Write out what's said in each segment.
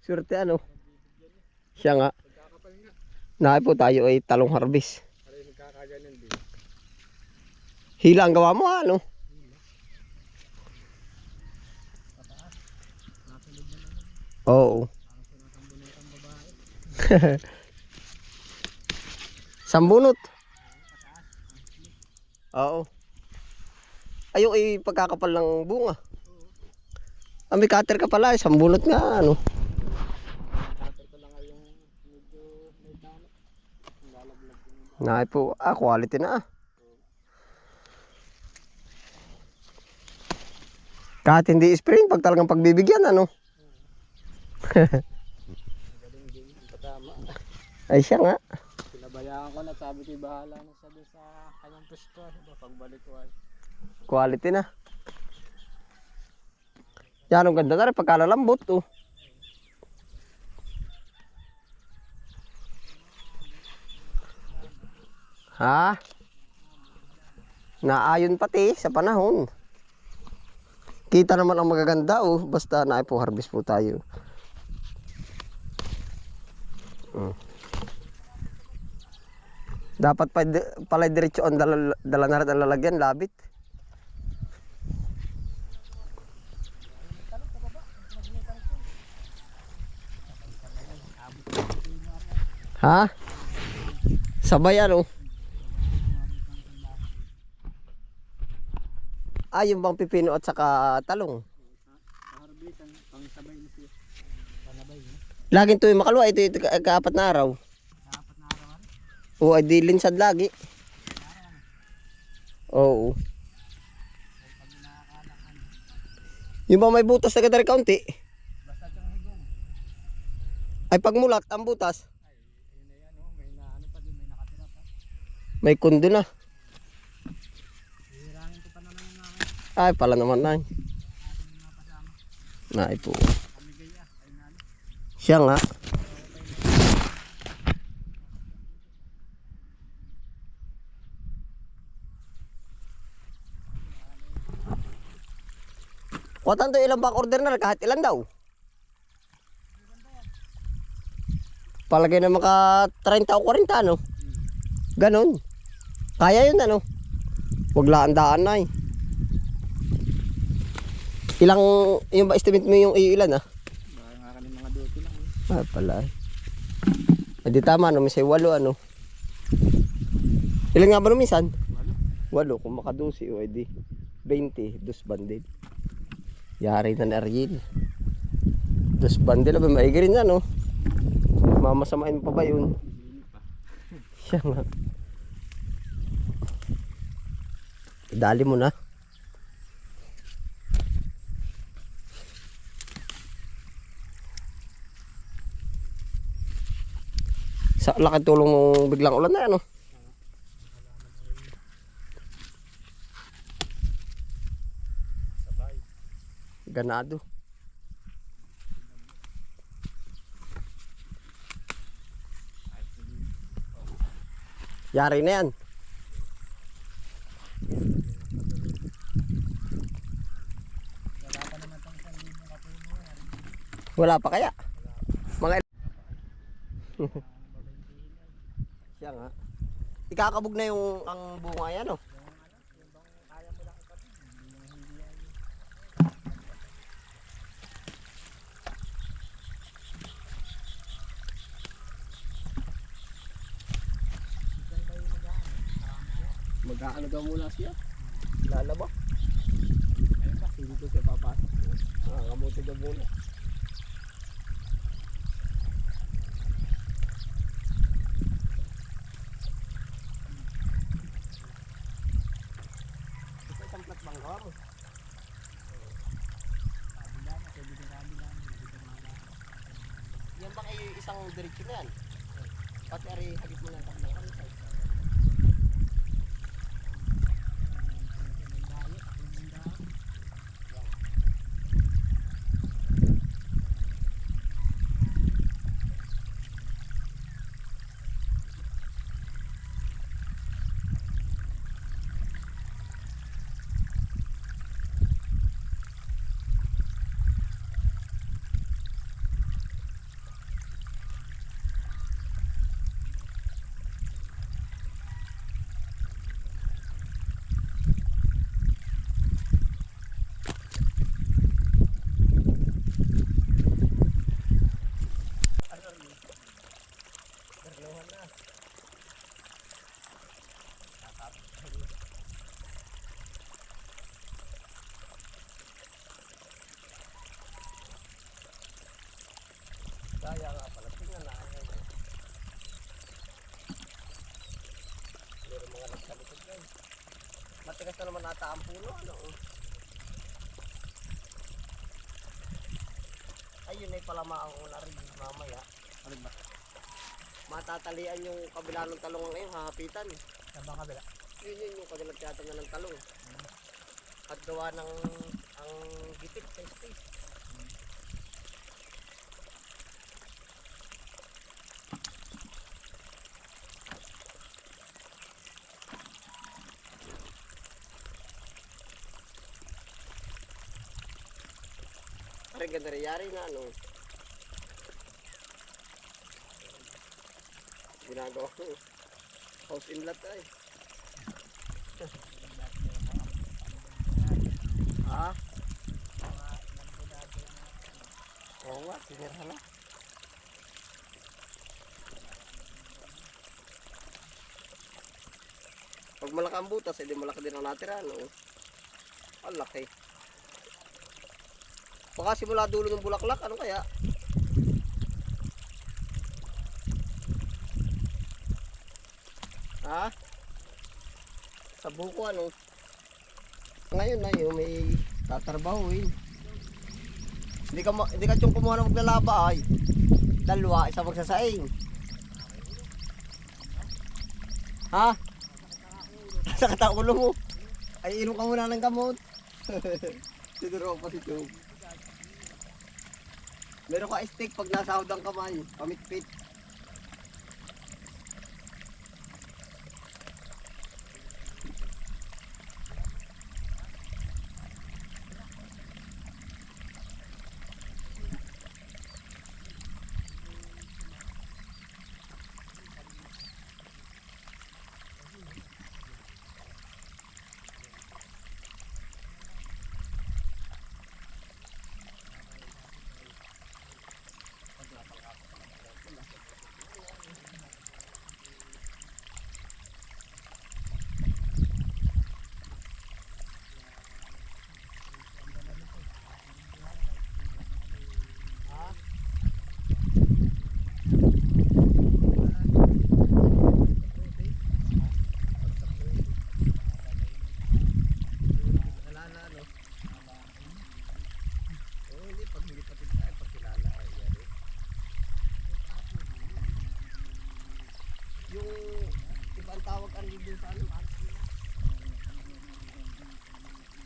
Swerte ano. Siya nga. Naay po tayo ay talong harvest. Hila ang gawa mo ano. Oo. Sambunot. Oo. Ayun ay pagkakapal ng bunga. Ah, may cutter ka pala, sambunot nga ano. Naay po, quality na ah. Kahit hindi spring, pag talagang pagbibigyan ano. Ay siya nga. Pinabayaan ko na, sabi ko bahala na sabi sa kanyang pwesto. Pagbalik ko ay. Quality na. Yan ang ganda na rin pagkalalambot oh. Ha? Naayon pati sa panahon. Kita naman ang magaganda oh. Basta na po harvest po tayo. Dapat pa pala diretso ang dala na rin ang lalagyan, labit. Ha? Sabay ano? Ah, yung bang pipino at saka talong. Laging to yung makalwa, ito kaapat na araw. Oo, ay di linsad lagi. Oo. Yung ba may butas na kadari kaunti? Ay pagmulat ang butas. May kundo na. Ay pala naman na. Naay po. Siya nga. Kuwatan to ilang back order na kahit ilan daw. Palagay na maka 30 o 40 ano. Ganon. Kaya yun ano. Wag laandaan na eh. Ilang yung ba estimate mo yung ilan ah? Baka nga kami mga 12 lang eh. Ah pala eh. Hindi tama no, may 8 ano. Ilan nga ba no minsan? 8 kung maka 12 o edi 20 dos bandil. Yari na ni Ariel. Dos bandil ba maigi rin yan no. Mamasamain pa ba yun? Siya nga. Dali mo na. Sa laki tulong mo biglang ulan na ano. Ganado. Yari na yan. Wala pa kaya? Mga siya nga. Ikakabog na yung ang bunga yan oh. Mag-aano daw muna siya? Lalaba? Ayun ba, hindi ko siya papasok. Kamuti daw muna. Isang plat bang gawa mo? Yan bang ay isang direksyon na yan? Pati ari hagit mo ng tatlong kamisay. Kaya nga pala, tingnan na. Meron mga nagkalikod yan. Matigas na naman ata ang puno, ano? Ayun ay pala mauna rin mamaya. Ano ba? Matatalian yung kabila ng talong ngayon, hahapitan. Saan ba kabila? Yun yung kabilang tiyatan na ng talong. At gawa ng ang gipit sa space. Parang ganda rin yari na ano. Ginagawa ko. House in lot ay. Ha? Oo nga, sinira na. Pag malaki ang butas, edi malaki din ang natira, no? Ang laki. Baka simula dulo ng bulaklak, ano kaya? Ha? Sa buko, ano? Ngayon na yun, may tatarbahuin. Hindi ka tiyong kumuha na maglalaba ay. Dalawa, isa magsasaing. Ha? Sakit ang ulo mo. Ay, inom ka muna ng gamot. Siguro pa si Chog. Meron ka steak pag nasahod ang kamay. Pamit-pit.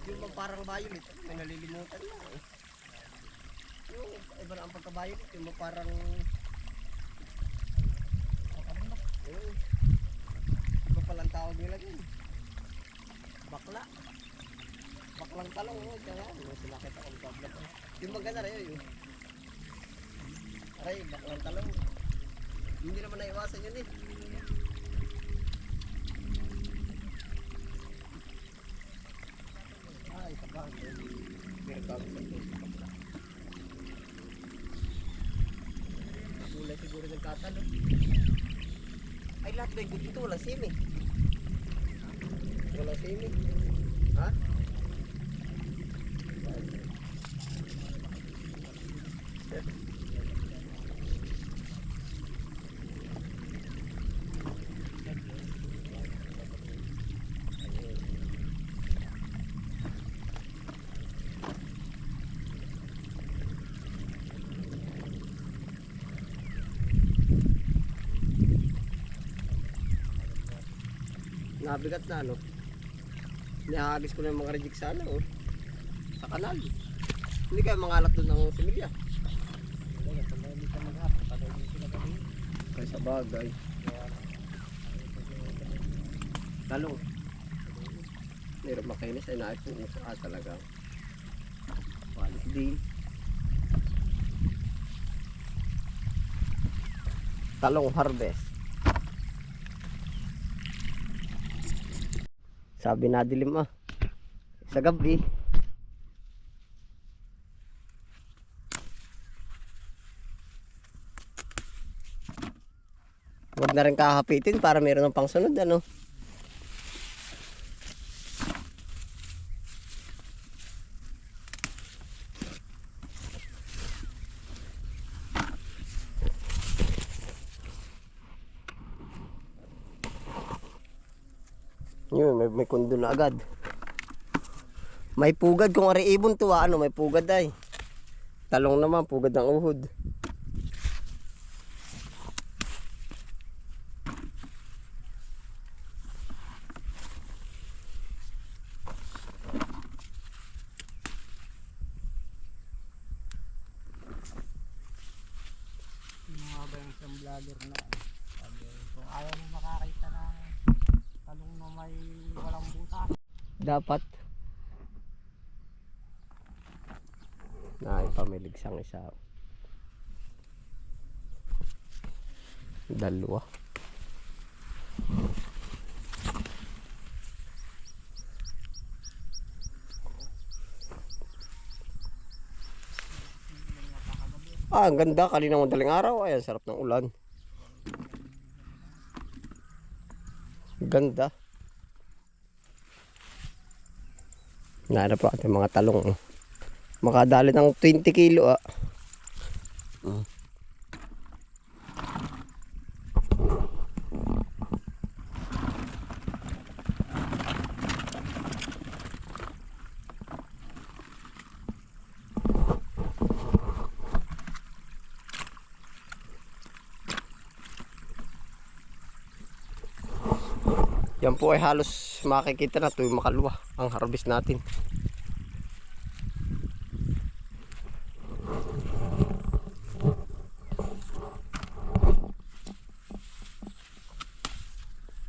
Yung parang violet, may nalilimutan na eh. Yung iba na ang pagka-violet, yung parang iba palang tawag nila dyan. Bakla. Baklang talong, kaya may sinakit akong tablet. Yung maganda rin yun. Aray, baklang talong. Hindi naman naiwasan yun eh. Ay, sabang. Pero bago sa ito. Kulay siguro ng katalo. Ay, lahat ba yung dito? Walang simi. Walang simi. Ha? Nabigat na ano. Nihagis ko na yung mga reject sana oh. Sa kanal. Hindi kaya mangalat doon ng similya. Kaya sa bagay. Talong. Meron makinis ay naipuno sa talaga. Walis din. Talong harvest. Sabi na dilim ah. Sa gabi. Huwag na rin kakapitin para meron ng pangsunod ano. Yun, may kundo na agad. May pugad kung ari ibon to ano, may pugad ay. Talong naman, pugad ng uhod. Mga ba yung isang vlogger na sabi, kung ayaw mo makakita ng talong na may walang butas, Dapat na ipamilig sang isa. Dalawa. Ang ganda kanina madaling araw. Ay, ang sarap ng ulan. Ganda. Nahanap po ating mga talong. Makadali ng 20 kilo ah. Yan po ay halos makikita na tuwing makalwa ang harvest natin.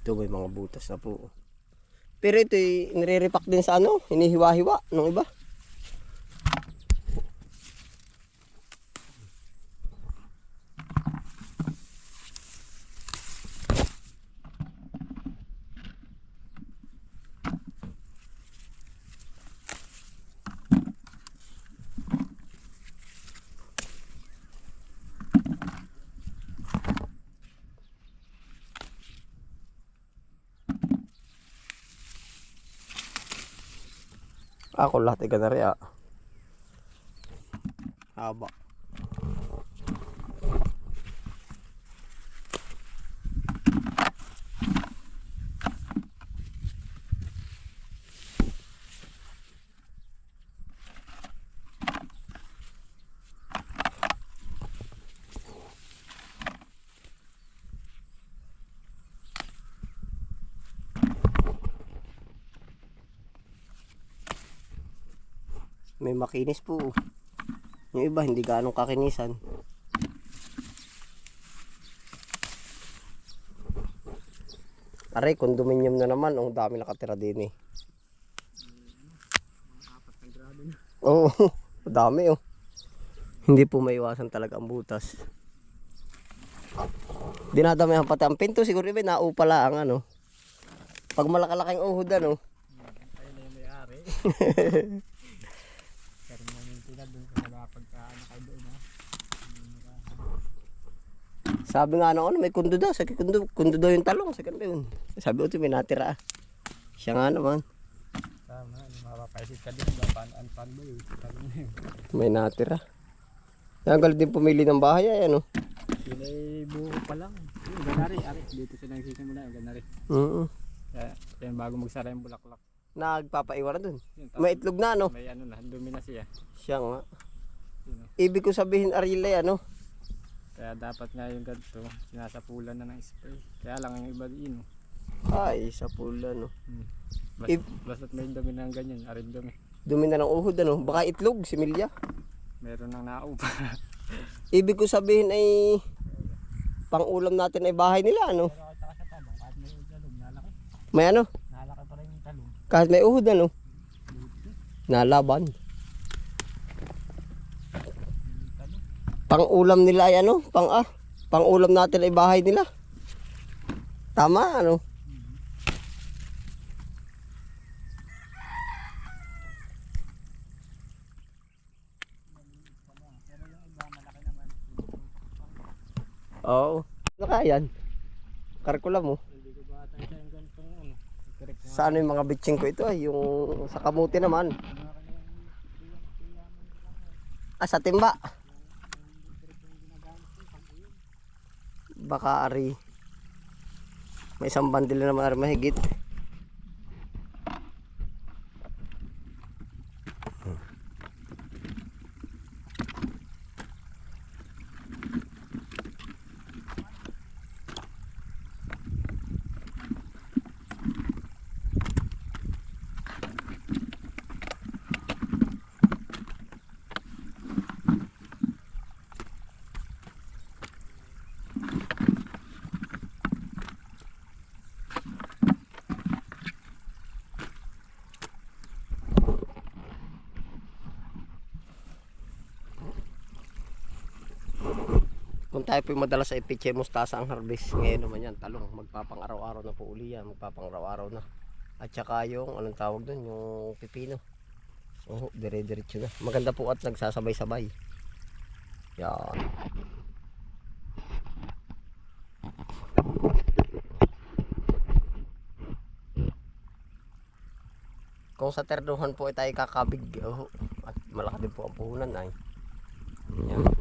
Ito may mga butas na po. Pero ito ay nire-repack din sa ano, hinihiwa-hiwa ng iba. Ako lahat ay ganari ah. Haba. May makinis po. Yung iba hindi gaanong kakinisan. Aray, condominium na naman. Ang dami nakatira din eh. mga 4 na grado na. Oo, dami oh. Hindi po maiwasan talaga ang butas. Dinadamihan pati ang pinto. Siguro iba naupala ang ano. Pag malakalaking uhod ano. Ayun na yung may-ari. Pero namin sila doon sa pagkaano kayo doon ha. Sabi nga ano, may kundo daw. Sabi kundo daw yung talong. Sabi yun. Sabi ko may natira ah. Siya nga naman. Tama, mapapaisit ka din. Paano ba yun? Talong na yun. May natira. Nagalit din pumili ng bahay ay ano. Yun ay buo pa lang. Yung ganari, ari. Dito sila nagsisimula yung ganari. Kaya yan bago magsara yung bulaklak. Nagpapaiwan na dun. Yun, May itlog na ano. may ano na, dumi na siya. Siya nga. Yun, oh. Ibig ko sabihin Arila ano. Kaya dapat nga yung ganito, sinasapulan na ng spray. Kaya lang yung iba din. Ay, sa pula no. Basta't may dumi ng ganyan, arin dumi. Dumi na ng uhod ano. Baka itlog, similya. Meron nang naupa. Ibig ko sabihin ay pang-ulam natin ay bahay nila ano. Pero kita ka sa tabang, kahit may talong, nalaki. May ano? Nalaki pa rin yung talong. Kahit may uhod ano. Nalaban. Pang-ulam nila ay ano? Pang-ulam natin ay bahay nila. Tama ano. Oo. Ano kaya yan? Karkula mo. Hindi ko ba tayo sa yung ganitong ano. Correct na. Sa ano yung mga bitching ko ito ay yung sa kamuti naman. Ah, sa timba. Baka ari. May isang bandila naman ari mahigit. tayo po madalas ay peche mustasa ang harvest. Ngayon naman yan, talong. Magpapang araw-araw na po uli yan. Magpapang araw-araw na. At saka yung, anong tawag doon, yung pipino. So, dire-diretso na. Maganda po at nagsasabay-sabay. Yan. Kung sa terduhan po ay tayo kakabig, at malaki din po ang puhunan ay. Yan.